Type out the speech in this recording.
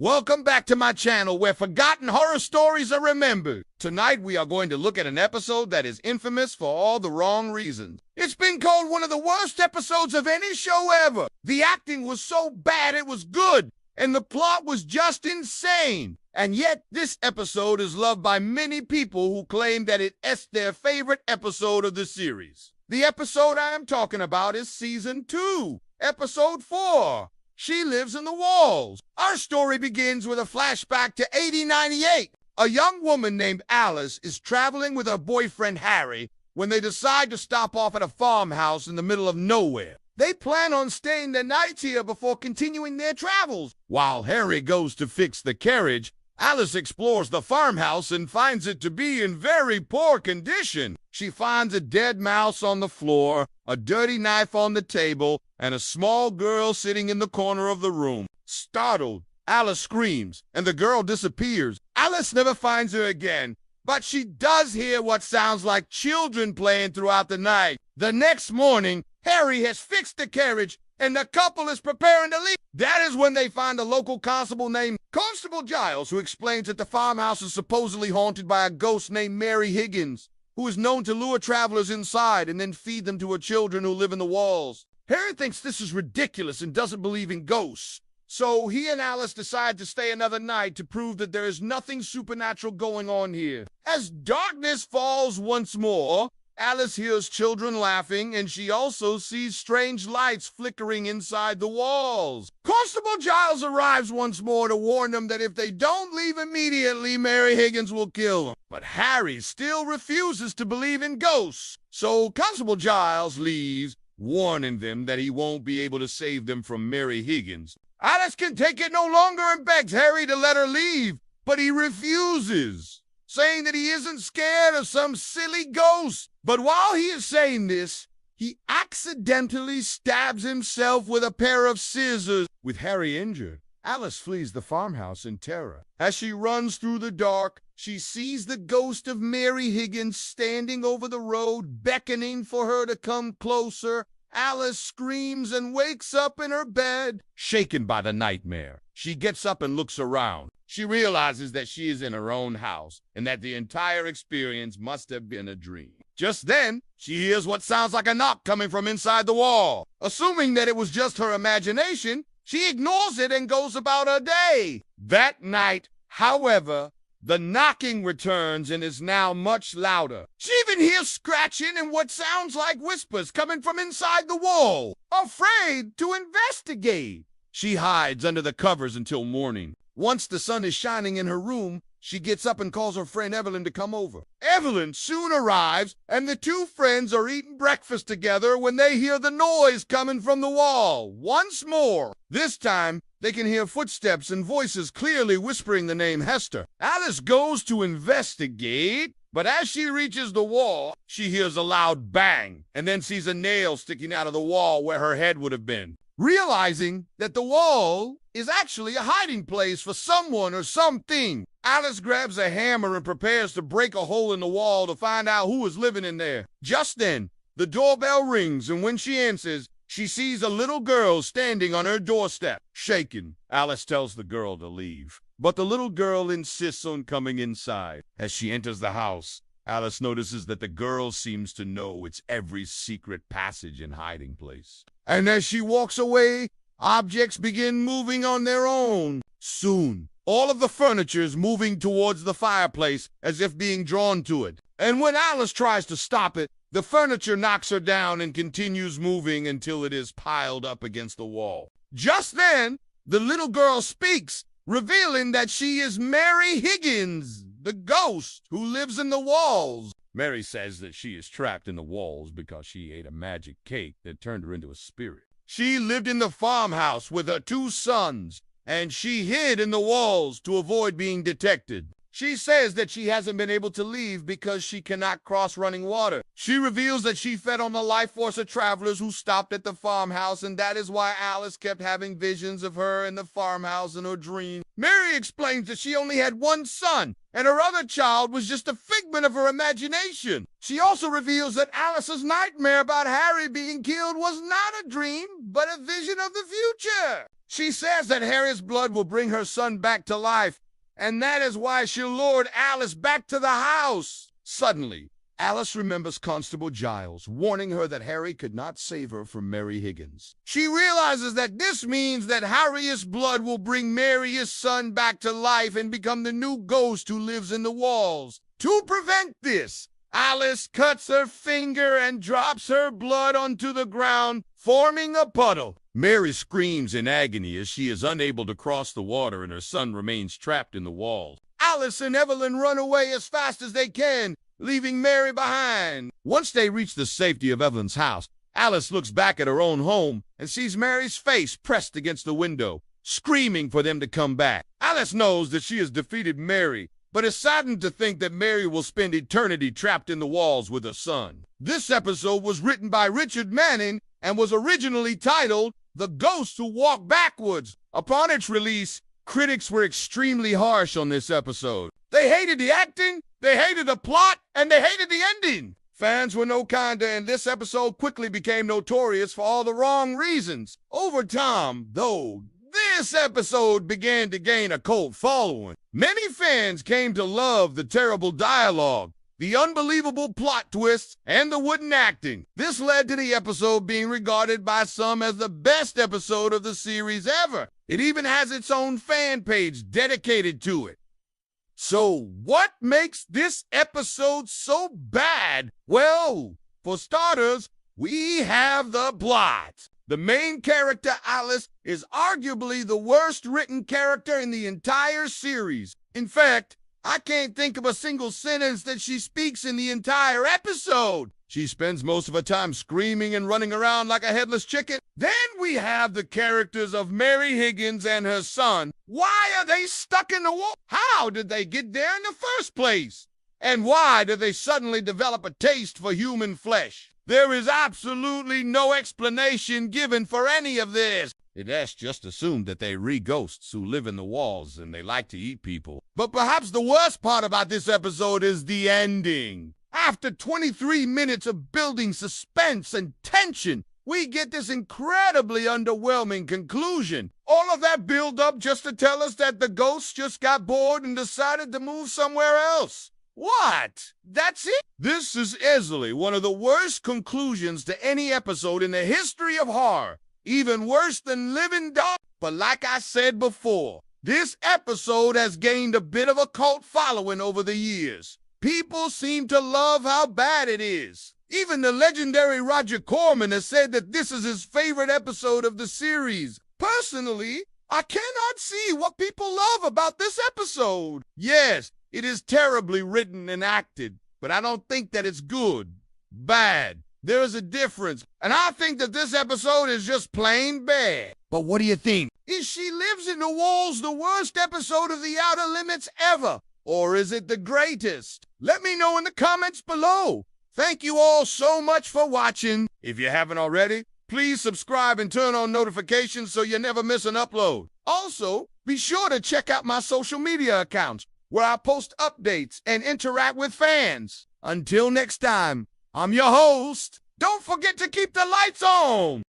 Welcome back to my channel where forgotten horror stories are remembered. Tonight we are going to look at an episode that is infamous for all the wrong reasons. It's been called one of the worst episodes of any show ever. The acting was so bad it was good, and the plot was just insane. And yet this episode is loved by many people who claim that it's their favorite episode of the series. The episode I am talking about is Season 2, Episode 4. She Lives in the Walls. Our story begins with a flashback to 1898. A young woman named Alice is traveling with her boyfriend Harry when they decide to stop off at a farmhouse in the middle of nowhere. They plan on staying the night here before continuing their travels. While Harry goes to fix the carriage, Alice explores the farmhouse and finds it to be in very poor condition. She finds a dead mouse on the floor, a dirty knife on the table, and a small girl sitting in the corner of the room. Startled, Alice screams, and the girl disappears. Alice never finds her again, but she does hear what sounds like children playing throughout the night. The next morning, Harry has fixed the carriage, and the couple is preparing to leave. That is when they find a local constable named Constable Giles, who explains that the farmhouse is supposedly haunted by a ghost named Mary Higgins, who is known to lure travelers inside and then feed them to her children who live in the walls. Harry thinks this is ridiculous and doesn't believe in ghosts, so he and Alice decide to stay another night to prove that there is nothing supernatural going on here. As darkness falls once more, Alice hears children laughing, and she also sees strange lights flickering inside the walls. Constable Giles arrives once more to warn them that if they don't leave immediately, Mary Higgins will kill them. But Harry still refuses to believe in ghosts, so Constable Giles leaves, warning them that he won't be able to save them from Mary Higgins. Alice can take it no longer and begs Harry to let her leave, but he refuses, saying that he isn't scared of some silly ghost. But while he is saying this, he accidentally stabs himself with a pair of scissors. With Harry injured, Alice flees the farmhouse in terror. As she runs through the dark, she sees the ghost of Mary Higgins standing over the road, beckoning for her to come closer. Alice screams and wakes up in her bed, shaken by the nightmare. She gets up and looks around. She realizes that she is in her own house and that the entire experience must have been a dream. Just then, she hears what sounds like a knock coming from inside the wall. Assuming that it was just her imagination, she ignores it and goes about her day. That night, however, the knocking returns and is now much louder. She even hears scratching and what sounds like whispers coming from inside the wall. Afraid to investigate, she hides under the covers until morning. Once the sun is shining in her room, she gets up and calls her friend Evelyn to come over. Evelyn soon arrives, and the two friends are eating breakfast together when they hear the noise coming from the wall. Once more. This time, they can hear footsteps and voices clearly whispering the name Hester. Alice goes to investigate, but as she reaches the wall, she hears a loud bang, and then sees a nail sticking out of the wall where her head would have been. Realizing that the wall is actually a hiding place for someone or something, Alice grabs a hammer and prepares to break a hole in the wall to find out who is living in there. Just then, the doorbell rings, and when she answers, she sees a little girl standing on her doorstep. Shaken, Alice tells the girl to leave, but the little girl insists on coming inside. As she enters the house, Alice notices that the girl seems to know its every secret passage and hiding place. And as she walks away, objects begin moving on their own. Soon, all of the furniture is moving towards the fireplace as if being drawn to it. And when Alice tries to stop it, the furniture knocks her down and continues moving until it is piled up against the wall. Just then, the little girl speaks, revealing that she is Mary Higgins, the ghost who lives in the walls. Mary says that she is trapped in the walls because she ate a magic cake that turned her into a spirit. She lived in the farmhouse with her two sons, and she hid in the walls to avoid being detected. She says that she hasn't been able to leave because she cannot cross running water. She reveals that she fed on the life force of travelers who stopped at the farmhouse, and that is why Alice kept having visions of her in the farmhouse in her dream. Mary explains that she only had one son, and her other child was just a figment of her imagination. She also reveals that Alice's nightmare about Harry being killed was not a dream, but a vision of the future. She says that Harry's blood will bring her son back to life, and that is why she lured Alice back to the house. Suddenly, Alice remembers Constable Giles warning her that Harry could not save her from Mary Higgins. She realizes that this means that Harry's blood will bring Mary's son back to life and become the new ghost who lives in the walls. To prevent this, Alice cuts her finger and drops her blood onto the ground, forming a puddle. Mary screams in agony as she is unable to cross the water and her son remains trapped in the walls. Alice and Evelyn run away as fast as they can, leaving Mary behind. Once they reach the safety of Evelyn's house, Alice looks back at her own home and sees Mary's face pressed against the window, screaming for them to come back. Alice knows that she has defeated Mary, but is saddened to think that Mary will spend eternity trapped in the walls with her son. This episode was written by Richard Manning and was originally titled The Ghost Who Walked Backwards. Upon its release, critics were extremely harsh on this episode. They hated the acting, they hated the plot, and they hated the ending. Fans were no kinder, and this episode quickly became notorious for all the wrong reasons. Over time, though, this episode began to gain a cult following. Many fans came to love the terrible dialogue, the unbelievable plot twists, and the wooden acting. This led to the episode being regarded by some as the best episode of the series ever. It even has its own fan page dedicated to it. So, what makes this episode so bad? Well, for starters, we have the plot. The main character, Alice, is arguably the worst written character in the entire series. In fact, I can't think of a single sentence that she speaks in the entire episode. She spends most of her time screaming and running around like a headless chicken. Then we have the characters of Mary Higgins and her son. Why are they stuck in the wall? How did they get there in the first place? And why do they suddenly develop a taste for human flesh? There is absolutely no explanation given for any of this. It is just assumed that they re-ghosts who live in the walls and they like to eat people. But perhaps the worst part about this episode is the ending. After 23 minutes of building suspense and tension, we get this incredibly underwhelming conclusion. All of that build-up just to tell us that the ghosts just got bored and decided to move somewhere else. What? That's it? This is easily one of the worst conclusions to any episode in the history of horror. Even worse than Living Dog. But like I said before, this episode has gained a bit of a cult following over the years. People seem to love how bad it is. Even the legendary Roger Corman has said that this is his favorite episode of the series. Personally, I cannot see what people love about this episode. Yes, it is terribly written and acted, but I don't think that it's good. Bad. There is a difference, and I think that this episode is just plain bad. But what do you think? Is She Lives in the Walls the worst episode of The Outer Limits ever? Or is it the greatest? Let me know in the comments below. Thank you all so much for watching. If you haven't already, please subscribe and turn on notifications so you never miss an upload. Also, be sure to check out my social media accounts, where I post updates and interact with fans. Until next time, I'm your host. Don't forget to keep the lights on.